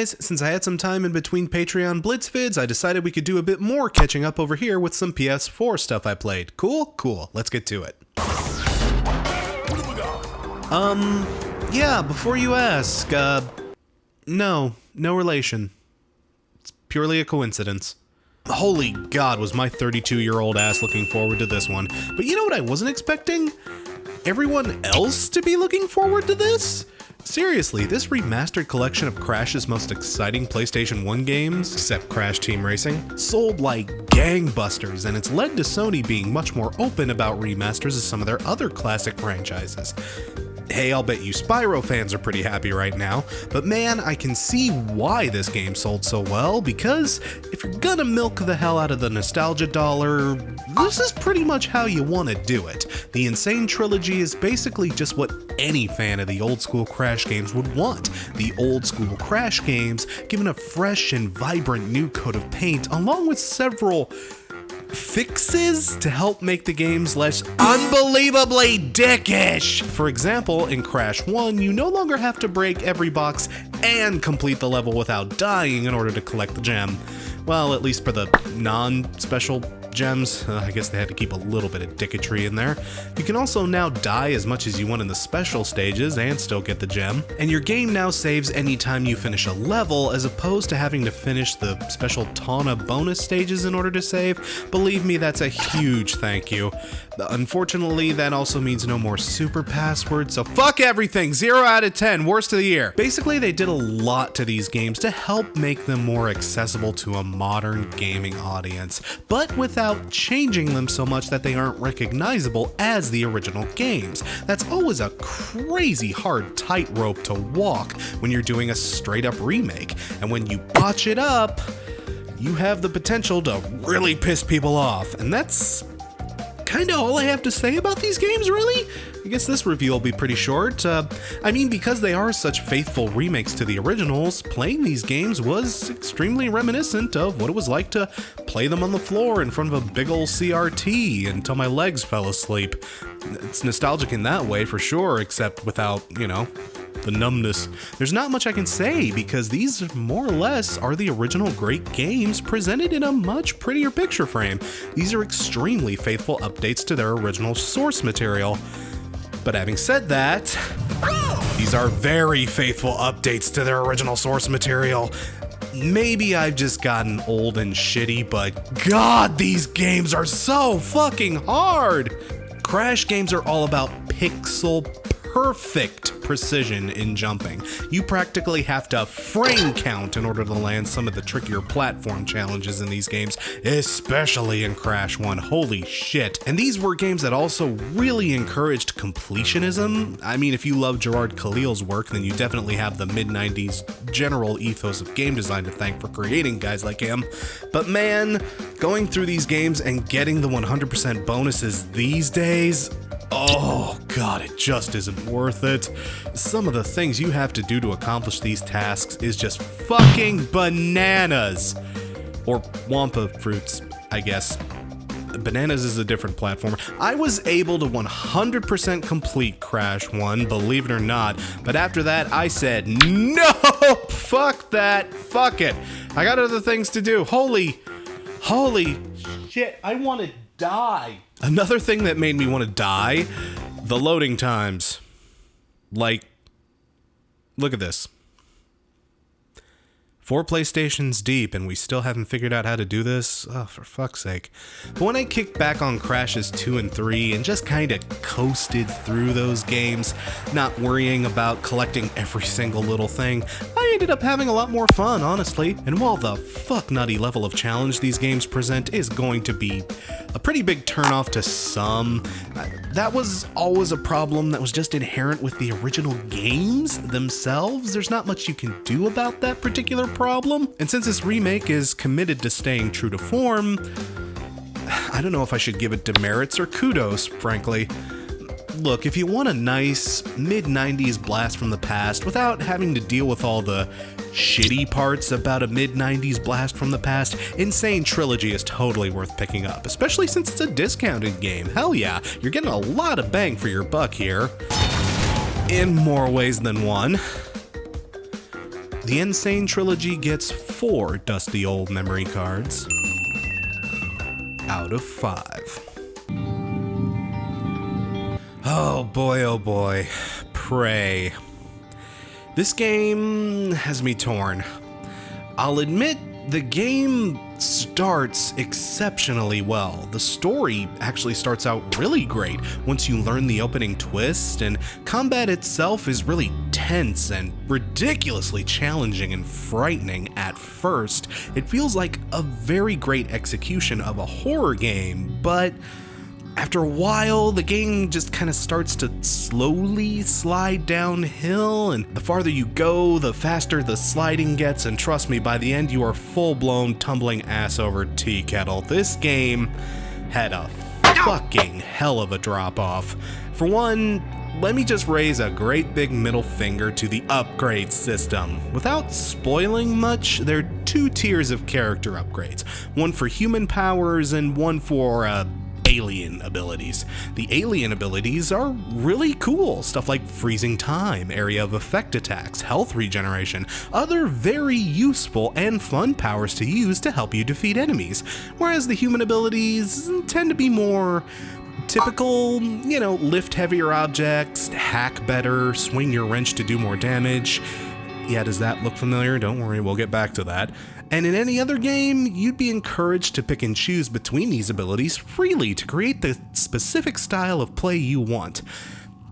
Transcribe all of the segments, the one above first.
guys, since I had some time in between Patreon Blitz vids, I decided we could do a bit more catching up over here with some PS4 stuff I played. Cool? Cool. Let's get to it. Yeah, before you ask, no relation. It's purely a coincidence. Holy God, was my 32-year-old ass looking forward to this one. But you know what I wasn't expecting? Everyone else to be looking forward to this? Seriously, this remastered collection of Crash's most exciting PlayStation 1 games, except Crash Team Racing, sold like gangbusters, and it's led to Sony being much more open about remasters of some of their other classic franchises. Hey, I'll bet you Spyro fans are pretty happy right now, but man, I can see why this game sold so well, because if you're gonna milk the hell out of the nostalgia dollar, this is pretty much how you want to do it. The N-Sane Trilogy is basically just what any fan of the old school Crash games would want. The old school Crash games given a fresh and vibrant new coat of paint, along with several fixes to help make the games less unbelievably dickish. For example, in Crash 1, you no longer have to break every box and complete the level without dying in order to collect the gem. Well, at least for the non-special gems, I guess they had to keep a little bit of dicketry in there. You can also now die as much as you want in the special stages and still get the gem. And your game now saves anytime you finish a level, as opposed to having to finish the special Tawna bonus stages in order to save. Believe me, that's a huge thank you. Unfortunately, that also means no more super passwords, so fuck everything! 0 out of 10, worst of the year. Basically, they did a lot to these games to help make them more accessible to a modern gaming audience, but without changing them so much that they aren't recognizable as the original games. That's always a crazy hard tightrope to walk when you're doing a straight up remake, and when you botch it up, you have the potential to really piss people off, and that's kinda all I have to say about these games, really? I guess this review will be pretty short. I mean, because they are such faithful remakes to the originals, playing these games was extremely reminiscent of what it was like to play them on the floor in front of a big ol' CRT until my legs fell asleep. It's nostalgic in that way for sure, except without, you know, the numbness. There's not much I can say because these more or less are the original great games presented in a much prettier picture frame. These are extremely faithful updates to their original source material. But having said that, these are very faithful updates to their original source material. Maybe I've just gotten old and shitty, but God, these games are so fucking hard! Crash games are all about pixel perfect precision in jumping. You practically have to frame count in order to land some of the trickier platform challenges in these games, especially in Crash 1. Holy shit. And these were games that also really encouraged completionism. I mean, if you love Gerard Khalil's work, then you definitely have the mid-90s general ethos of game design to thank for creating guys like him. But man, going through these games and getting the 100% bonuses these days, oh God, it just isn't worth it. Some of the things you have to do to accomplish these tasks is just fucking bananas. Or Wampa fruits, I guess. Bananas is a different platformer. I was able to 100% complete Crash 1, believe it or not, but after that I said, no, fuck that, fuck it. I got other things to do. Holy shit, I want to die. Another thing that made me want to die, the loading times. Like, look at this. 4 PlayStations deep and we still haven't figured out how to do this? Oh, for fuck's sake. But when I kicked back on Crashes 2 and 3 and just kinda coasted through those games, not worrying about collecting every single little thing, I ended up having a lot more fun, honestly. And while the fuck nutty level of challenge these games present is going to be a pretty big turnoff to some, that was always a problem that was just inherent with the original games themselves. There's not much you can do about that particular problem. And since this remake is committed to staying true to form, I don't know if I should give it demerits or kudos, frankly. Look, if you want a nice mid-90s blast from the past without having to deal with all the shitty parts about a mid-90s blast from the past, N-Sane Trilogy is totally worth picking up, especially since it's a discounted game. Hell yeah, you're getting a lot of bang for your buck here, in more ways than one. The N-Sane Trilogy gets 4 dusty old memory cards out of 5. Oh boy, Prey. This game has me torn. I'll admit, the game starts exceptionally well. The story actually starts out really great once you learn the opening twist, and combat itself is really tense and ridiculously challenging and frightening at first. It feels like a very great execution of a horror game, but after a while, the game just kind of starts to slowly slide downhill, and the farther you go, the faster the sliding gets, and trust me, by the end you are full-blown tumbling ass over tea kettle. This game had a fucking hell of a drop-off. For one, let me just raise a great big middle finger to the upgrade system. Without spoiling much, there are 2 tiers of character upgrades, one for human powers and one for, alien abilities. The alien abilities are really cool, stuff like freezing time, area of effect attacks, health regeneration, other very useful and fun powers to use to help you defeat enemies, whereas the human abilities tend to be more typical, lift heavier objects, hack better, swing your wrench to do more damage. Yeah, does that look familiar? Don't worry, we'll get back to that. And in any other game, you'd be encouraged to pick and choose between these abilities freely to create the specific style of play you want.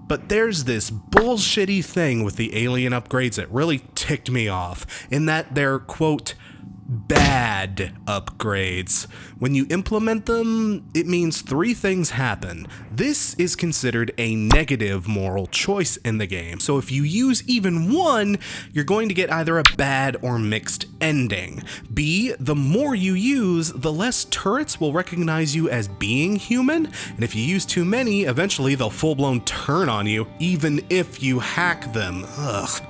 But there's this bullshitty thing with the alien upgrades that really ticked me off, in that they're, quote, bad upgrades. When you implement them, it means 3 things happen. This is considered a negative moral choice in the game, so if you use even one, you're going to get either a bad or mixed ending. B, the more you use, the less turrets will recognize you as being human, and if you use too many, eventually they'll full-blown turn on you, even if you hack them. Ugh.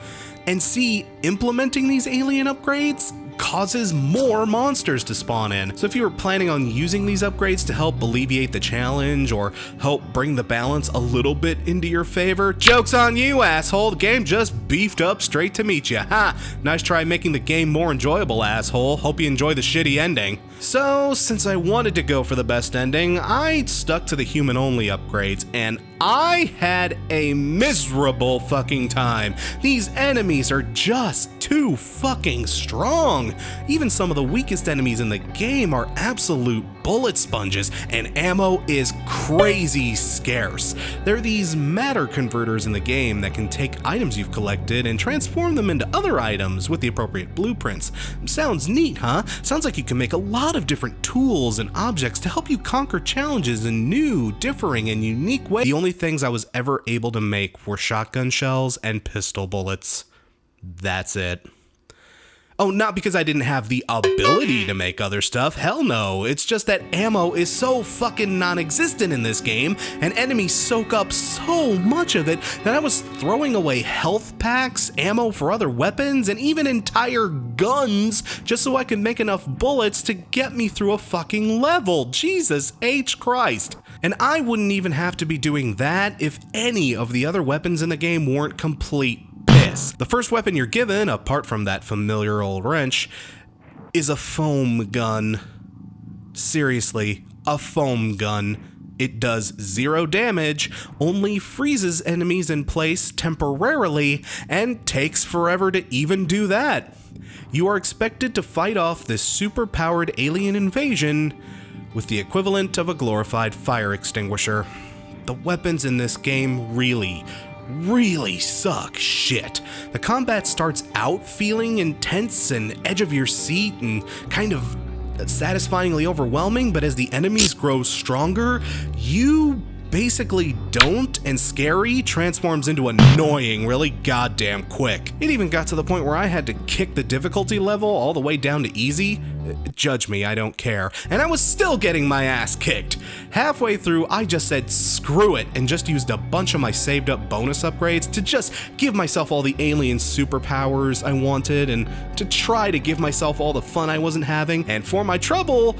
And C, implementing these alien upgrades causes more monsters to spawn in. So if you were planning on using these upgrades to help alleviate the challenge or help bring the balance a little bit into your favor, joke's on you, asshole. The game just beefed up straight to meet you. Ha! Nice try making the game more enjoyable, asshole. Hope you enjoy the shitty ending. So, since I wanted to go for the best ending, I stuck to the human-only upgrades, and I had a miserable fucking time. These enemies are just too fucking strong. Even some of the weakest enemies in the game are absolute bullet sponges, and ammo is crazy scarce. There are these matter converters in the game that can take items you've collected and transform them into other items with the appropriate blueprints. Sounds neat, huh? Sounds like you can make a lot of different tools and objects to help you conquer challenges in new, differing, and unique ways. The only things I was ever able to make were shotgun shells and pistol bullets. That's it. Oh, not because I didn't have the ability to make other stuff, hell no, it's just that ammo is so fucking non-existent in this game, and enemies soak up so much of it that I was throwing away health packs, ammo for other weapons, and even entire guns just so I could make enough bullets to get me through a fucking level. Jesus H. Christ. And I wouldn't even have to be doing that if any of the other weapons in the game weren't complete piss. The first weapon you're given, apart from that familiar old wrench, is a foam gun. Seriously, a foam gun. It does 0 damage, only freezes enemies in place temporarily, and takes forever to even do that. You are expected to fight off this super-powered alien invasion with the equivalent of a glorified fire extinguisher. The weapons in this game really suck shit. The combat starts out feeling intense and edge of your seat and kind of satisfyingly overwhelming, but as the enemies grow stronger, you basically don't, and scary transforms into annoying really goddamn quick. It even got to the point where I had to kick the difficulty level all the way down to easy. Judge me, I don't care. And I was still getting my ass kicked. Halfway through, I just said screw it and just used a bunch of my saved up bonus upgrades to just give myself all the alien superpowers I wanted and to try to give myself all the fun I wasn't having. And for my trouble,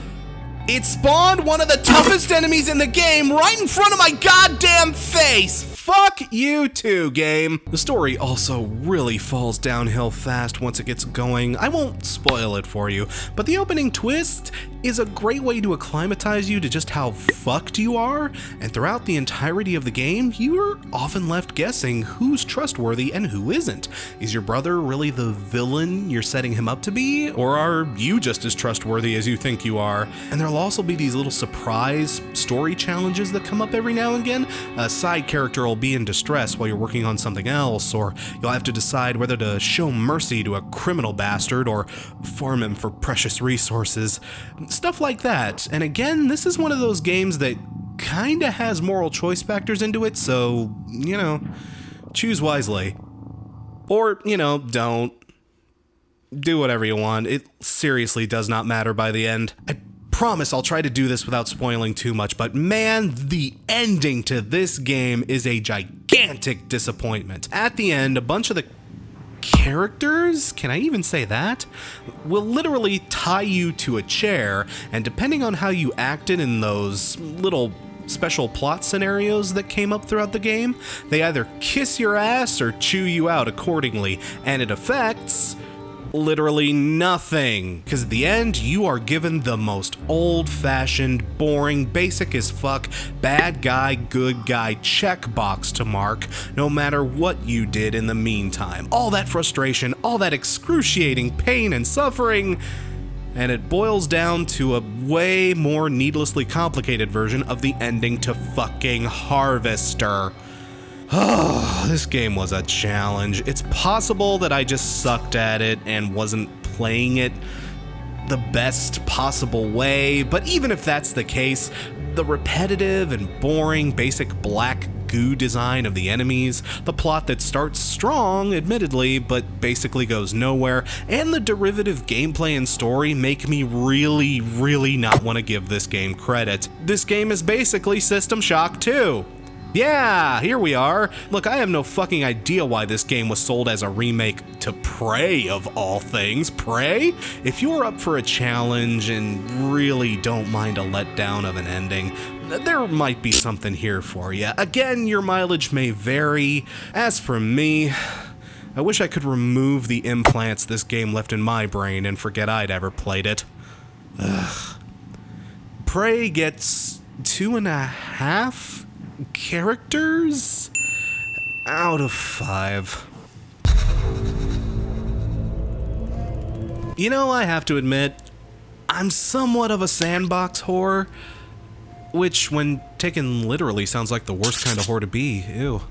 It spawned one of the toughest enemies in the game right in front of my goddamn face! Fuck you too, game. The story also really falls downhill fast once it gets going. I won't spoil it for you, but the opening twist is a great way to acclimatize you to just how fucked you are, and throughout the entirety of the game, you're often left guessing who's trustworthy and who isn't. Is your brother really the villain you're setting him up to be, or are you just as trustworthy as you think you are? And there'll also be these little surprise story challenges that come up every now and again. A side character will be in distress while you're working on something else, or you'll have to decide whether to show mercy to a criminal bastard or farm him for precious resources. Stuff like that. And again, this is one of those games that kinda has moral choice factors into it, so, you know, choose wisely. Or, you know, don't. Do whatever you want. It seriously does not matter by the end. I promise I'll try to do this without spoiling too much, but man, the ending to this game is a gigantic disappointment. At the end, a bunch of the characters, can I even say that, will literally tie you to a chair, and depending on how you acted in those little special plot scenarios that came up throughout the game, they either kiss your ass or chew you out accordingly, and it affects literally nothing, because at the end you are given the most old-fashioned, boring, basic as fuck, bad guy, good guy checkbox to mark, no matter what you did in the meantime. All that frustration, all that excruciating pain and suffering, and it boils down to a way more needlessly complicated version of the ending to fucking Harvester. Oh, this game was a challenge. It's possible that I just sucked at it and wasn't playing it the best possible way, but even if that's the case, the repetitive and boring basic black goo design of the enemies, the plot that starts strong, admittedly, but basically goes nowhere, and the derivative gameplay and story make me really not want to give this game credit. This game is basically System Shock 2. Yeah, here we are. Look, I have no fucking idea why this game was sold as a remake to Prey, of all things. Prey? If you're up for a challenge and really don't mind a letdown of an ending, there might be something here for you. Again, your mileage may vary. As for me, I wish I could remove the implants this game left in my brain and forget I'd ever played it. Ugh. Prey gets 2.5 characters out of 5. You know, I have to admit, I'm somewhat of a sandbox whore, which when taken literally sounds like the worst kind of whore to be. Ew.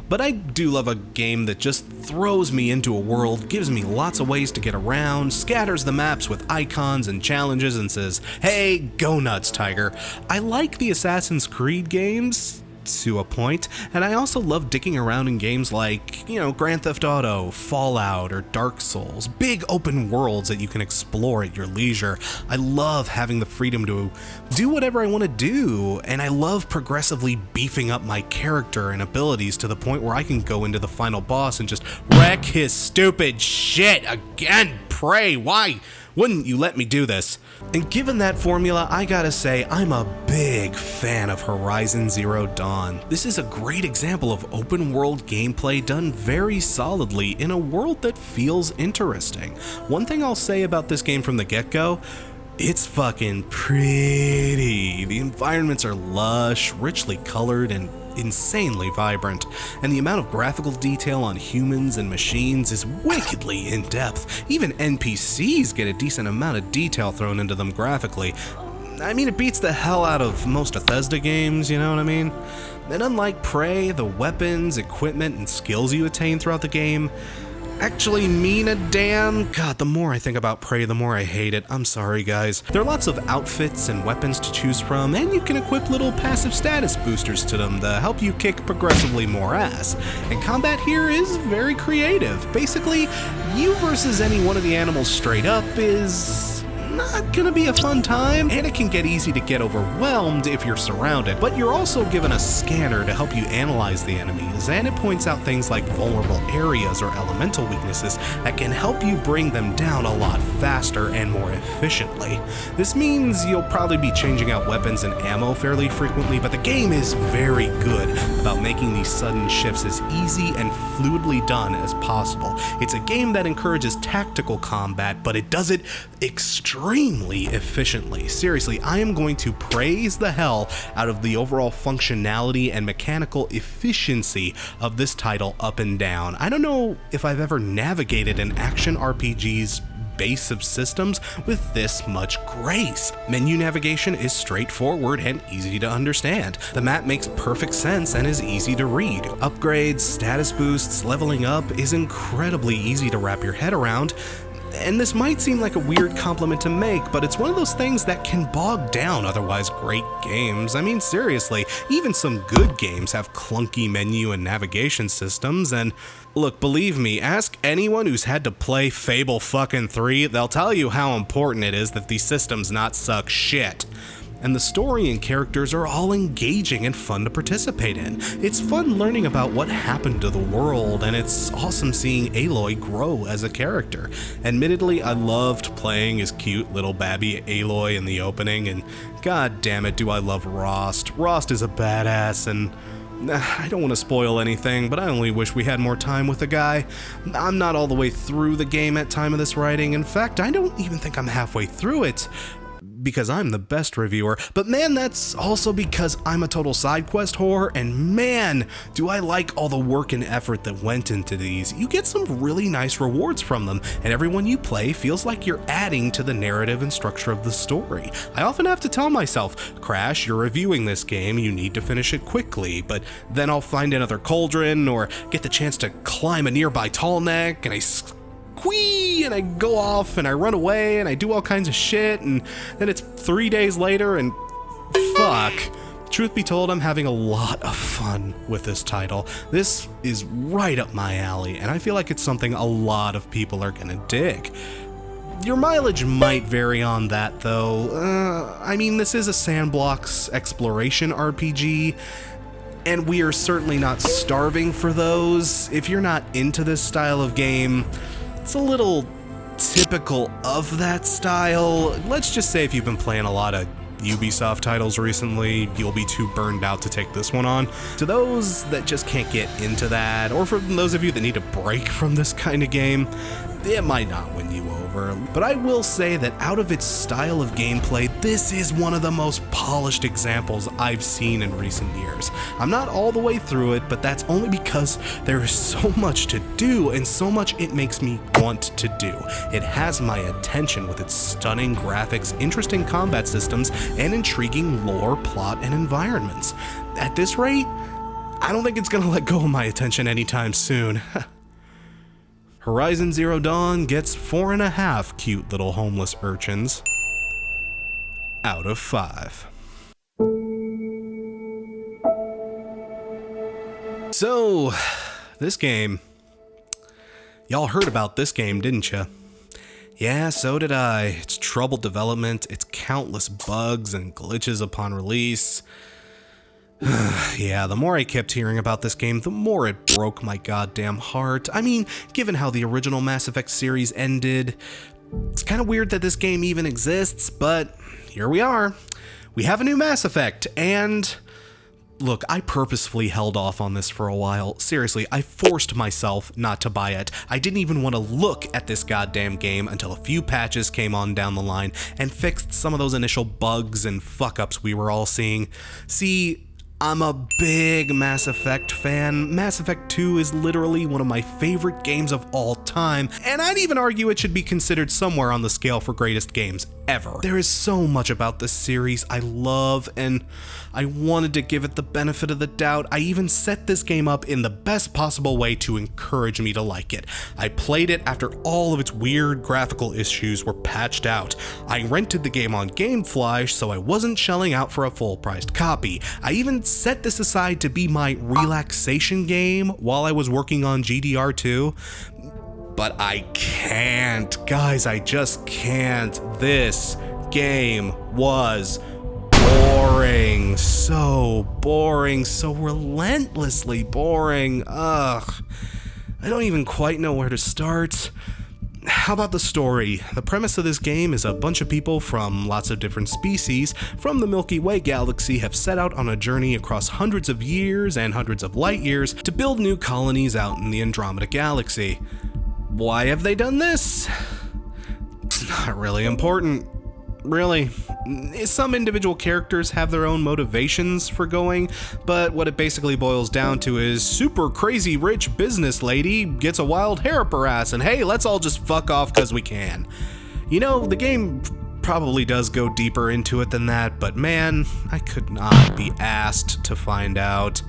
But I do love a game that just throws me into a world, gives me lots of ways to get around, scatters the maps with icons and challenges and says, hey, go nuts, Tiger. I like the Assassin's Creed games to a point, and I also love dicking around in games like, you know, Grand Theft Auto, Fallout, or Dark Souls. Big open worlds that you can explore at your leisure. I love having the freedom to do whatever I want to do, and I love progressively beefing up my character and abilities to the point where I can go into the final boss and just wreck his stupid shit again. Pray, why wouldn't you let me do this? And given that formula, I gotta say, I'm a big fan of Horizon Zero Dawn. This is a great example of open world gameplay done very solidly in a world that feels interesting. One thing I'll say about this game from the get-go, it's fucking pretty. The environments are lush, richly colored, and insanely vibrant, and the amount of graphical detail on humans and machines is wickedly in-depth. Even NPCs get a decent amount of detail thrown into them graphically. I mean, it beats the hell out of most Bethesda games, you know what I mean? And unlike Prey, the weapons, equipment, and skills you attain throughout the game actually mean a damn. God, the more I think about Prey, the more I hate it. I'm sorry, guys. There are lots of outfits and weapons to choose from, and you can equip little passive status boosters to them to help you kick progressively more ass. And combat here is very creative. Basically, you versus any one of the animals straight up is not gonna be a fun time, and it can get easy to get overwhelmed if you're surrounded. But you're also given a scanner to help you analyze the enemies, and it points out things like vulnerable areas or elemental weaknesses that can help you bring them down a lot faster and more efficiently. This means you'll probably be changing out weapons and ammo fairly frequently, but the game is very good about making these sudden shifts as easy and fluidly done as possible. It's a game that encourages tactical combat, but it does it extremely efficiently. Seriously, I am going to praise the hell out of the overall functionality and mechanical efficiency of this title up and down. I don't know if I've ever navigated an action RPG's base of systems with this much grace. Menu navigation is straightforward and easy to understand. The map makes perfect sense and is easy to read. Upgrades, status boosts, leveling up is incredibly easy to wrap your head around. And this might seem like a weird compliment to make, but it's one of those things that can bog down otherwise great games. I mean, seriously, even some good games have clunky menu and navigation systems, and look, believe me, ask anyone who's had to play Fable fucking 3, they'll tell you how important it is that these systems not suck shit. And the story and characters are all engaging and fun to participate in. It's fun learning about what happened to the world, and it's awesome seeing Aloy grow as a character. Admittedly, I loved playing as cute little babby Aloy in the opening, and god damn it do I love Rost. Rost is a badass, and I don't want to spoil anything, but I only wish we had more time with the guy. I'm not all the way through the game at time of this writing. In fact, I don't even think I'm halfway through it, because I'm the best reviewer, but man, that's also because I'm a total side quest whore, and man, do I like all the work and effort that went into these. You get some really nice rewards from them, and everyone you play feels like you're adding to the narrative and structure of the story. I often have to tell myself, Crash, you're reviewing this game, you need to finish it quickly, but then I'll find another cauldron, or get the chance to climb a nearby tall neck, and I squee, and I go off, and I run away, and I do all kinds of shit, and then it's 3 days later, and fuck. Truth be told, I'm having a lot of fun with this title. This is right up my alley, and I feel like it's something a lot of people are gonna dig. Your mileage might vary on that, though. I mean, this is a sandbox exploration RPG, and we are certainly not starving for those. If you're not into this style of game, it's a little typical of that style. Let's just say if you've been playing a lot of Ubisoft titles recently, you'll be too burned out to take this one on. To those that just can't get into that, or for those of you that need a break from this kind of game, it might not win you over. But I will say that out of its style of gameplay, this is one of the most polished examples I've seen in recent years. I'm not all the way through it, but that's only because there is so much to do and so much it makes me want to do. It has my attention with its stunning graphics, interesting combat systems, and intriguing lore, plot, and environments. At this rate, I don't think it's gonna let go of my attention anytime soon. Horizon Zero Dawn gets 4.5 cute little homeless urchins out of 5. So, this game. Y'all heard about this game, didn't ya? Yeah, so did I. Its troubled development, its countless bugs and glitches upon release. Yeah, the more I kept hearing about this game, the more it broke my goddamn heart. I mean, given how the original Mass Effect series ended, it's kind of weird that this game even exists, but here we are. We have a new Mass Effect, and look, I purposefully held off on this for a while. Seriously, I forced myself not to buy it. I didn't even want to look at this goddamn game until a few patches came on down the line and fixed some of those initial bugs and fuck-ups we were all seeing. See, I'm a big Mass Effect fan. Mass Effect 2 is literally one of my favorite games of all time, and I'd even argue it should be considered somewhere on the scale for greatest games ever. There is so much about this series I love, and I wanted to give it the benefit of the doubt. I even set this game up in the best possible way to encourage me to like it. I played it after all of its weird graphical issues were patched out. I rented the game on Gamefly, so I wasn't shelling out for a full-priced copy. I even set this aside to be my relaxation game while I was working on GDR2. but I can't. Guys, I just can't. This game was boring. So boring. So relentlessly boring. Ugh. I don't even quite know where to start. How about the story? The premise of this game is a bunch of people from lots of different species from the Milky Way galaxy have set out on a journey across hundreds of years and hundreds of light years to build new colonies out in the Andromeda galaxy. Why have they done this? It's not really important. Really. Some individual characters have their own motivations for going, but what it basically boils down to is super crazy rich business lady gets a wild hair up her ass and hey, let's all just fuck off because we can. You know, the game probably does go deeper into it than that, but man, I could not be asked to find out.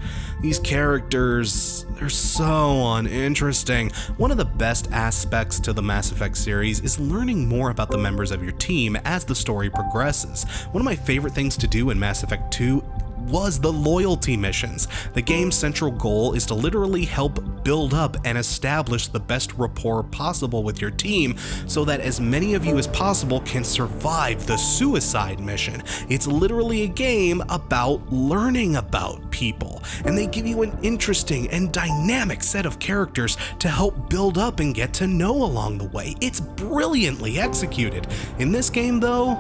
These characters, they're so uninteresting. One of the best aspects to the Mass Effect series is learning more about the members of your team as the story progresses. One of my favorite things to do in Mass Effect 2 was the loyalty missions. The game's central goal is to literally help build up and establish the best rapport possible with your team so that as many of you as possible can survive the suicide mission. It's literally a game about learning about people, and they give you an interesting and dynamic set of characters to help build up and get to know along the way. It's brilliantly executed. In this game though,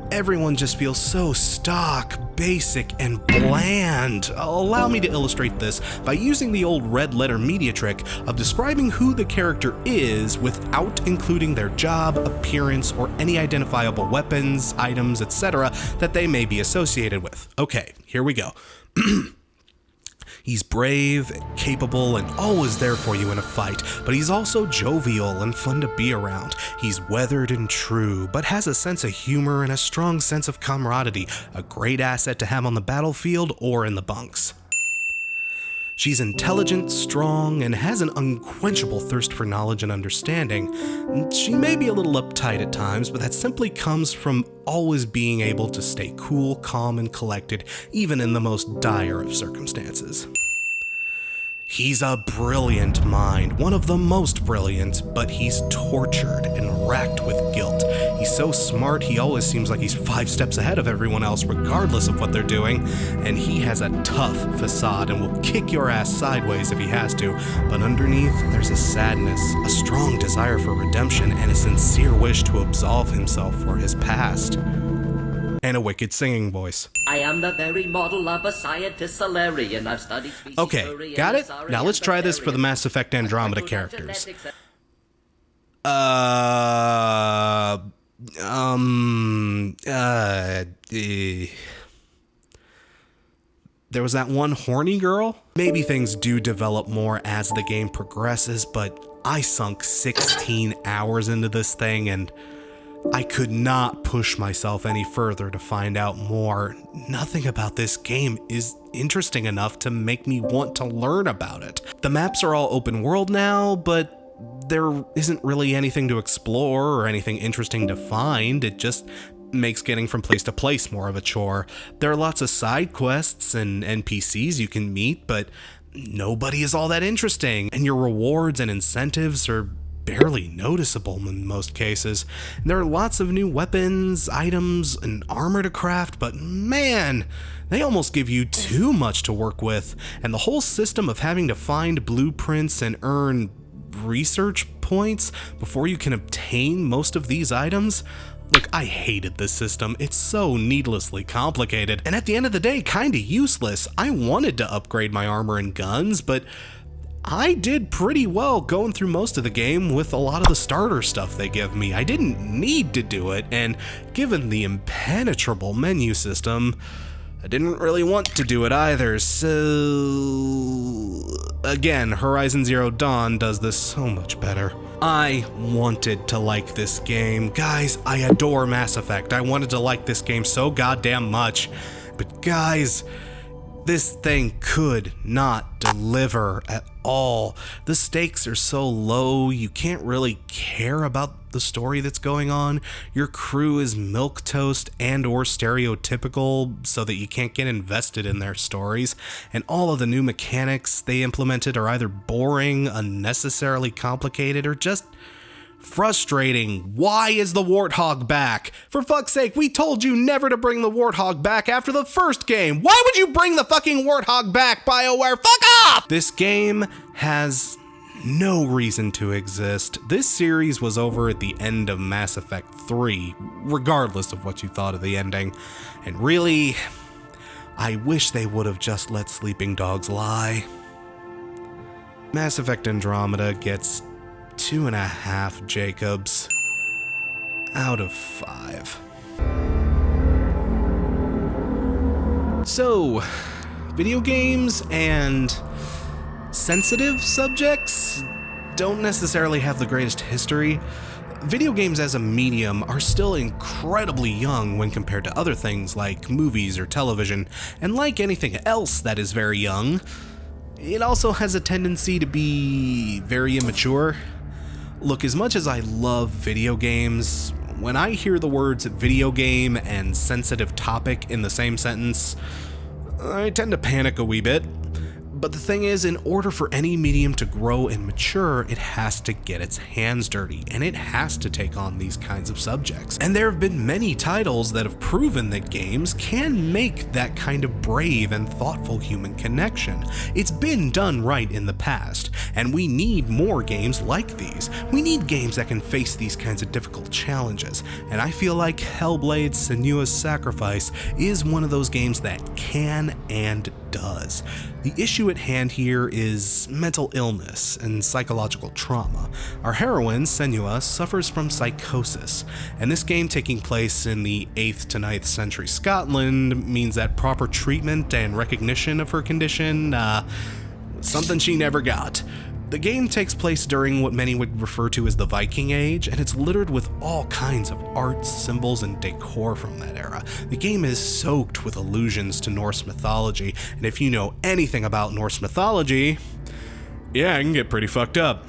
everyone just feels so stock, basic, and bland. Allow me to illustrate this by using the old red letter media trick of describing who the character is without including their job, appearance, or any identifiable weapons, items, etc. that they may be associated with. Okay, here we go. He's brave, capable, and always there for you in a fight, but he's also jovial and fun to be around. He's weathered and true, but has a sense of humor and a strong sense of camaraderie, a great asset to have on the battlefield or in the bunks. She's intelligent, strong, and has an unquenchable thirst for knowledge and understanding. She may be a little uptight at times, but that simply comes from always being able to stay cool, calm, and collected, even in the most dire of circumstances. He's a brilliant mind, one of the most brilliant, but he's tortured and racked with guilt. He's so smart, he always seems like he's 5 steps ahead of everyone else, regardless of what they're doing, and he has a tough facade and will kick your ass sideways if he has to, but underneath, there's a sadness, a strong desire for redemption, and a sincere wish to absolve himself for his past. And a wicked singing voice. I am the very model of a scientist Solarian. I've studied species. Okay, got it? Now let's try this for the Mass Effect Andromeda characters. There was that one horny girl. Maybe things do develop more as the game progresses, but I sunk 16 hours into this thing and I could not push myself any further to find out more. Nothing about this game is interesting enough to make me want to learn about it. The maps are all open world now, but there isn't really anything to explore or anything interesting to find. It just makes getting from place to place more of a chore. There are lots of side quests and NPCs you can meet, but nobody is all that interesting, and your rewards and incentives are barely noticeable in most cases. There are lots of new weapons, items, and armor to craft, but man, they almost give you too much to work with, and the whole system of having to find blueprints and earn research points before you can obtain most of these items. Look, I hated this system. It's so needlessly complicated, and at the end of the day, kinda useless. I wanted to upgrade my armor and guns, but I did pretty well going through most of the game with a lot of the starter stuff they give me. I didn't need to do it, and given the impenetrable menu system, I didn't really want to do it either, so again, Horizon Zero Dawn does this so much better. I wanted to like this game. Guys, I adore Mass Effect. I wanted to like this game so goddamn much, but guys, This thing could not deliver at all. The stakes are so low, you can't really care about the story that's going on. Your crew is milquetoast and or stereotypical so that you can't get invested in their stories. And all of the new mechanics they implemented are either boring, unnecessarily complicated, or just frustrating. Why is the warthog back? For fuck's sake, we told you never to bring the warthog back after the first game. Why would you bring the fucking warthog back, BioWare? Fuck off! This game has no reason to exist. This series was over at the end of Mass Effect 3, regardless of what you thought of the ending. And really, I wish they would have just let sleeping dogs lie. Mass Effect Andromeda gets 2.5 Jacobs out of 5. So, video games and sensitive subjects don't necessarily have the greatest history. Video games as a medium are still incredibly young when compared to other things like movies or television, and like anything else that is very young, it also has a tendency to be very immature. Look, as much as I love video games, when I hear the words video game and sensitive topic in the same sentence, I tend to panic a wee bit. But the thing is, in order for any medium to grow and mature, it has to get its hands dirty, and it has to take on these kinds of subjects. And there have been many titles that have proven that games can make that kind of brave and thoughtful human connection. It's been done right in the past, and we need more games like these. We need games that can face these kinds of difficult challenges, and I feel like Hellblade: Senua's Sacrifice is one of those games that can and does. The issue at hand here is mental illness and psychological trauma. Our heroine, Senua, suffers from psychosis, and this game, taking place in the 8th to 9th century Scotland, means that proper treatment and recognition of her condition, something she never got. The game takes place during what many would refer to as the Viking Age, and it's littered with all kinds of art, symbols, and decor from that era. The game is soaked with allusions to Norse mythology, and if you know anything about Norse mythology, yeah, it can get pretty fucked up.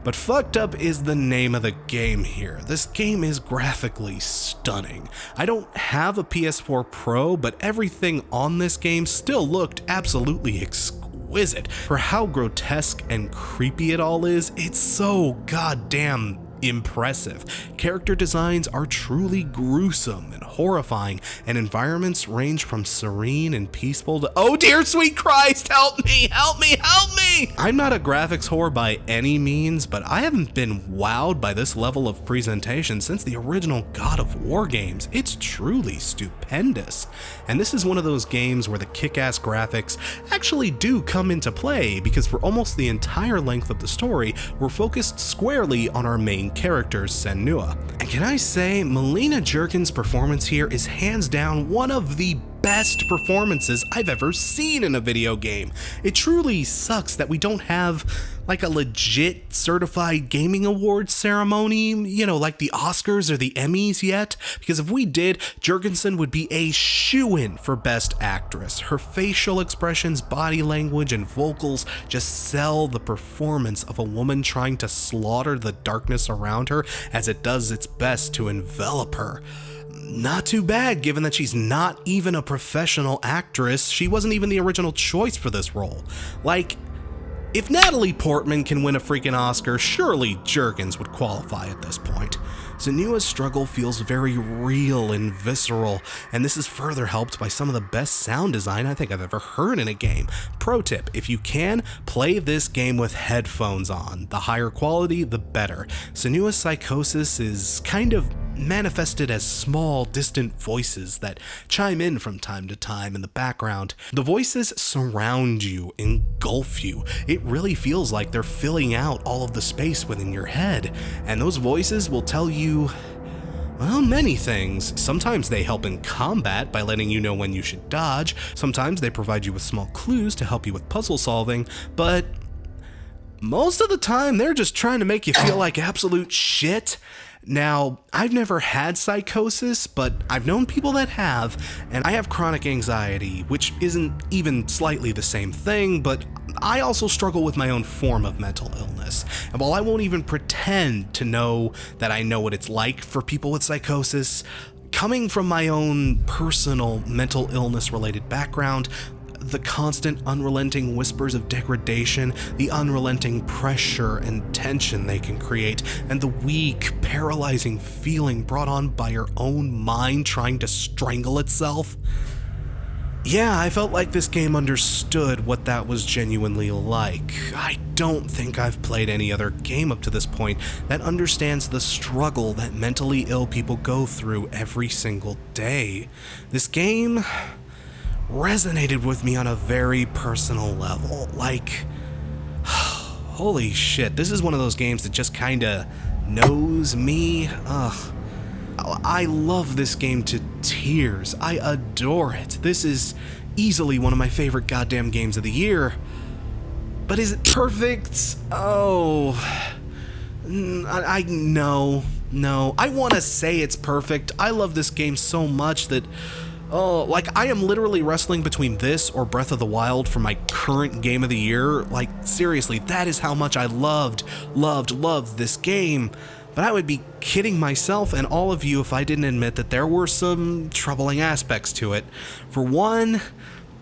But fucked up is the name of the game here. This game is graphically stunning. I don't have a PS4 Pro, but everything on this game still looked absolutely exquisite. For how grotesque and creepy it all is, it's so goddamn impressive. Character designs are truly gruesome and horrifying, and environments range from serene and peaceful to, oh dear sweet Christ, help me, help me, help me! I'm not a graphics whore by any means, but I haven't been wowed by this level of presentation since the original God of War games. It's truly stupendous. And this is one of those games where the kick-ass graphics actually do come into play, because for almost the entire length of the story, we're focused squarely on our main character, Senua. And can I say, Melina Jerkin's performance here is hands down one of the best performances I've ever seen in a video game. It truly sucks that we don't have like a legit certified gaming awards ceremony, you know, like the Oscars or the Emmys yet, because if we did, Jerkinson would be a shoo-in for Best Actress. Her facial expressions, body language, and vocals just sell the performance of a woman trying to slaughter the darkness around her as it does its best to envelop her. Not too bad, given that she's not even a professional actress. She wasn't even the original choice for this role. Like, if Natalie Portman can win a freaking Oscar, surely Jerkins would qualify at this point. Senua's struggle feels very real and visceral, and this is further helped by some of the best sound design I think I've ever heard in a game. Pro tip, if you can, play this game with headphones on. The higher quality, the better. Senua's psychosis is kind of manifested as small, distant voices that chime in from time to time in the background. The voices surround you, engulf you. It really feels like they're filling out all of the space within your head, and those voices will tell you, well, many things. Sometimes they help in combat by letting you know when you should dodge. Sometimes they provide you with small clues to help you with puzzle solving, but most of the time they're just trying to make you feel like absolute shit. Now, I've never had psychosis, but I've known people that have, and I have chronic anxiety, which isn't even slightly the same thing, but I also struggle with my own form of mental illness. And while I won't even pretend to know that I know what it's like for people with psychosis, coming from my own personal mental illness related background, the constant unrelenting whispers of degradation, the unrelenting pressure and tension they can create, and the weak, paralyzing feeling brought on by your own mind trying to strangle itself. Yeah, I felt like this game understood what that was genuinely like. I don't think I've played any other game up to this point that understands the struggle that mentally ill people go through every single day. This game resonated with me on a very personal level. Like, holy shit, this is one of those games that just kinda knows me. I love this game to tears. I adore it. This is easily one of my favorite goddamn games of the year. But is it perfect? Oh, no. I want to say it's perfect. I love this game so much that, like, I am literally wrestling between this or Breath of the Wild for my current game of the year. Like, seriously, that is how much I loved this game. But I would be kidding myself and all of you if I didn't admit that there were some troubling aspects to it. For one,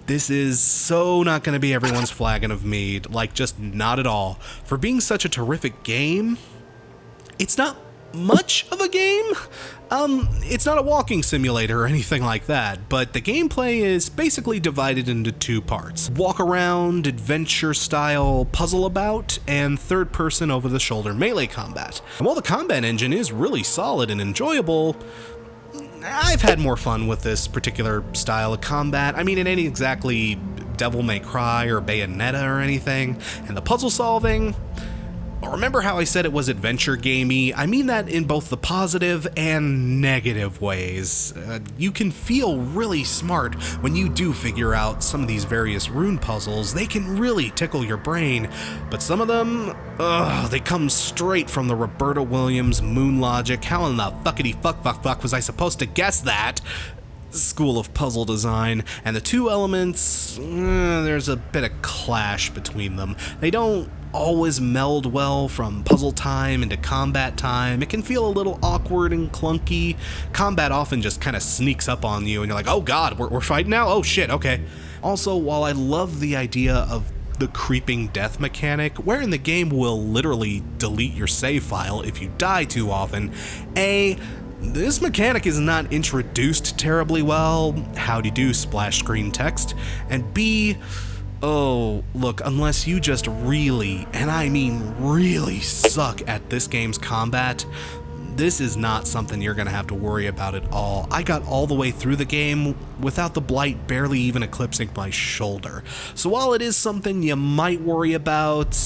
this is so not going to be everyone's flagon of mead. Like, just not at all. For being such a terrific game, it's not much of a game. It's not a walking simulator or anything like that, but the gameplay is basically divided into two parts: walk around, adventure style puzzle about, and third person over the shoulder melee combat. And while the combat engine is really solid and enjoyable, I've had more fun with this particular style of combat. I mean, it ain't exactly Devil May Cry or Bayonetta or anything. And the puzzle solving, remember how I said it was adventure gamey? I mean that in both the positive and negative ways. You can feel really smart when you do figure out some of these various rune puzzles. They can really tickle your brain, but some of them, they come straight from the Roberta Williams Moon Logic. How in the fuckity fuck was I supposed to guess that? School of puzzle design, and the two elements, there's a bit of clash between them. They don't always meld well from puzzle time into combat time. It can feel a little awkward and clunky. Combat often just kind of sneaks up on you and you're like, oh god, we're fighting now? Oh shit, okay. Also, while I love the idea of the creeping death mechanic, wherein the game will literally delete your save file if you die too often, this mechanic is not introduced terribly well. Howdy do, splash screen text. And B, look, unless you just really, and I mean really, suck at this game's combat, this is not something you're gonna have to worry about at all. I got all the way through the game without the blight barely even eclipsing my shoulder. So while it is something you might worry about,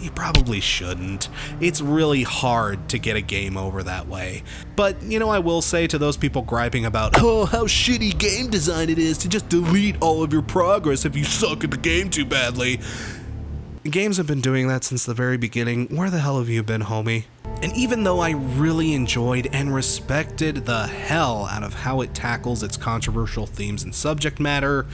you probably shouldn't. It's really hard to get a game over that way. But, you know, I will say to those people griping about, oh, how shitty game design it is to just delete all of your progress if you suck at the game too badly. Games have been doing that since the very beginning. Where the hell have you been, homie? And even though I really enjoyed and respected the hell out of how it tackles its controversial themes and subject matter,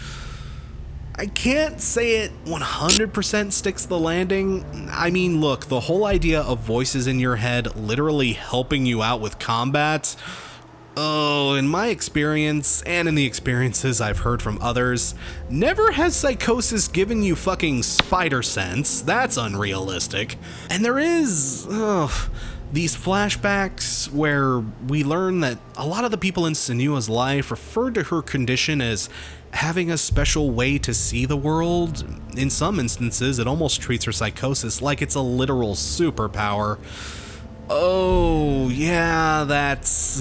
I can't say it 100% sticks the landing. I mean, look, the whole idea of voices in your head literally helping you out with combat, in my experience, and in the experiences I've heard from others, never has psychosis given you fucking spider sense. That's unrealistic. And there is, these flashbacks where we learn that a lot of the people in Senua's life referred to her condition as having a special way to see the world. In some instances, it almost treats her psychosis like it's a literal superpower. Oh, yeah, that's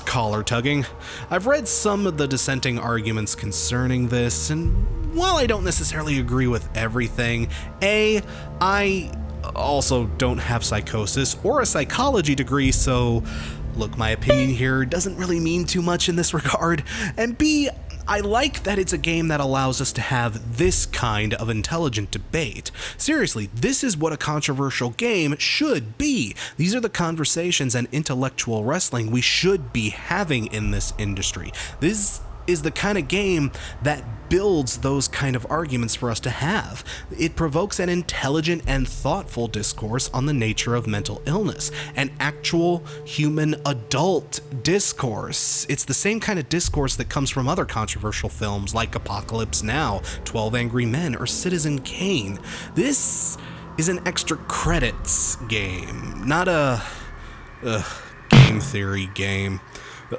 collar tugging. I've read some of the dissenting arguments concerning this, and while I don't necessarily agree with everything, I also don't have psychosis or a psychology degree, so look, my opinion here doesn't really mean too much in this regard, and B, I like that it's a game that allows us to have this kind of intelligent debate. Seriously, this is what a controversial game should be. These are the conversations and intellectual wrestling we should be having in this industry. This is the kind of game that builds those kind of arguments for us to have. It provokes an intelligent and thoughtful discourse on the nature of mental illness, an actual human adult discourse. It's the same kind of discourse that comes from other controversial films like Apocalypse Now, 12 Angry Men, or Citizen Kane. This is an extra credits game, not a game theory game.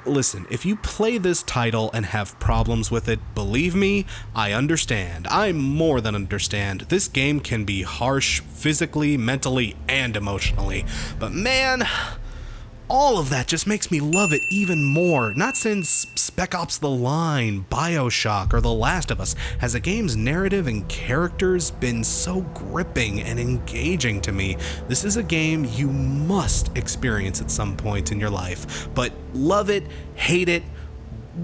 Listen, if you play this title and have problems with it, believe me, I understand. I more than understand. This game can be harsh physically, mentally, and emotionally. But man, all of that just makes me love it even more. Not since Spec Ops The Line, BioShock, or The Last of Us has a game's narrative and characters been so gripping and engaging to me. This is a game you must experience at some point in your life. But love it, hate it,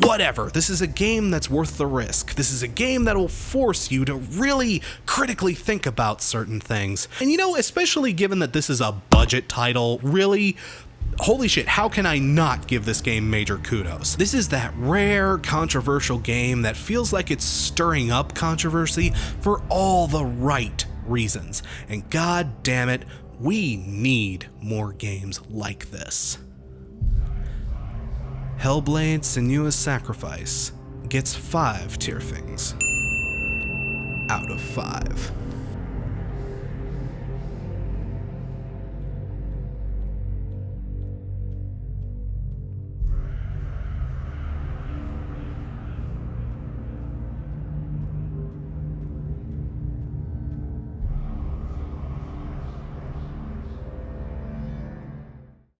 whatever. This is a game that's worth the risk. This is a game that will force you to really critically think about certain things. And you know, especially given that this is a budget title, really, holy shit, how can I not give this game major kudos? This is that rare, controversial game that feels like it's stirring up controversy for all the right reasons. And god damn it, we need more games like this. Hellblade: Senua's Sacrifice gets 5 Tearfings out of 5.